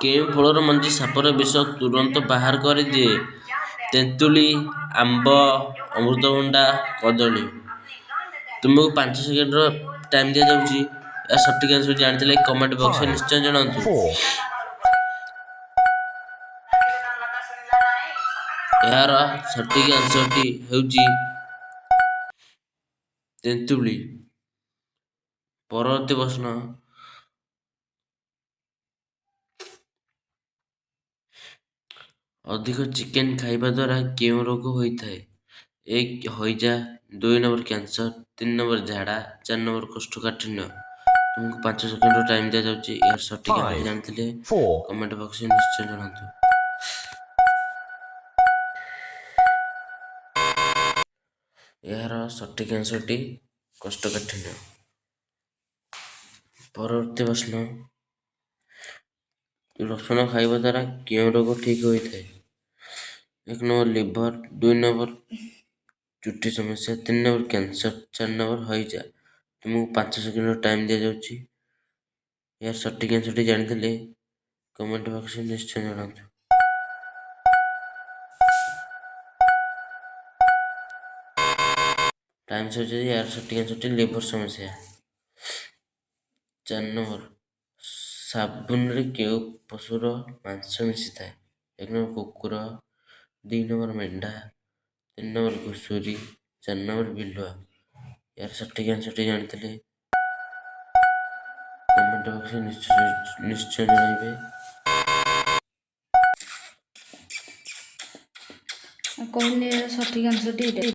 କେଉଁ ଫଳର ମଞ୍ଜି ସାପର ବିଷ ତୁରନ୍ତ ବାହାର କରିଦିଏ? ତେନ୍ତୁଳି, ଆମ୍ବ, ଅମୃତଭଣ୍ଡା, କଦଳୀ। ତୁମକୁ 5 ସେକେଣ୍ଡର ଟାଇମ୍ ଦିଆଯାଉଛି। ଏହା ସଠିକ୍ ଆନ୍ସର ଜାଣିଥିଲେ କମେଣ୍ଟ ବକ୍ସରେ ନିଶ୍ଚୟ ଜଣାନ୍ତୁ। ଏହାର ସଠିକ୍ ଆନ୍ସରଟି ହେଉଛି ତେନ୍ତୁଳି। ପରବର୍ତ୍ତୀ ପ୍ରଶ୍ନ, ଅଧିକ ଚିକେନ ଖାଇବା ଦ୍ୱାରା କେଉଁ ରୋଗ ହୋଇଥାଏ? 1. ହଇଜା, 2 ନମ୍ବର କ୍ୟାନ୍ସର, 3 ନମ୍ବର ଝାଡ଼ା, 4 ନମ୍ବର କୋଷ୍ଠକାଠିନ୍ୟ। ତୁମକୁ 5 ସେକେଣ୍ଡର ଟାଇମ୍ ଦିଆଯାଉଛି। ଏହାର ସଠିକ୍ ଆନ୍ସର ଜାଣିଥିଲେ କମେଣ୍ଟ ବକ୍ସରେ ନିଶ୍ଚୟ ଜଣାନ୍ତୁ। ଏହାର ସଠିକ୍ ଆନ୍ସରଟି କୋଷ୍ଠକାଠିନ୍ୟ। ପରବର୍ତ୍ତୀ ପ୍ରଶ୍ନ, ରସୁଣ ଖାଇବା ଦ୍ୱାରା କେଉଁ ରୋଗ ଠିକ୍ ହୋଇଥାଏ? 1 ନମ୍ବର ଲିଭର, 2 ନମ୍ବର ଚୁଟି ସମସ୍ୟା, 3 ନମ୍ବର କ୍ୟାନ୍ସର, 4 ନମ୍ବର ହଇଜା। ତୁମକୁ 5 ସେକେଣ୍ଡର ଟାଇମ୍ ଦିଆଯାଉଛି। ଏହାର ସଠିକ୍ ଆନ୍ସରଟି ଜାଣିଥିଲେ କମେଣ୍ଟ ବକ୍ସରେ ନିଶ୍ଚୟ ଜଣାନ୍ତୁ। ଟାଇମ୍ ସରିଯାଇଛି। ଏହାର ସଠିକ୍ ଆନ୍ସରଟି ଲିଭର ସମସ୍ୟା। 4 ନମ୍ବର, ସାବୁନରେ କେଉଁ ପଶୁର ମାଂସ ମିଶିଥାଏ? 1 ନମ୍ବର କୁକୁର, 2 ନମ୍ବର ମେଣ୍ଢା, 3 ନମ୍ବର ଘୁଷୁରୀ, 4 ନମ୍ବର ବିଲୁଆ। ଏହାର ସଠିକ୍ ଆନ୍ସରଟି ଜାଣିଥିଲେ କମେଣ୍ଟ ବକ୍ସରେ ନିଶ୍ଚୟ ଜଣାଇବେ। କହିଲେ ସଠିକ୍ ଆନ୍ସରଟି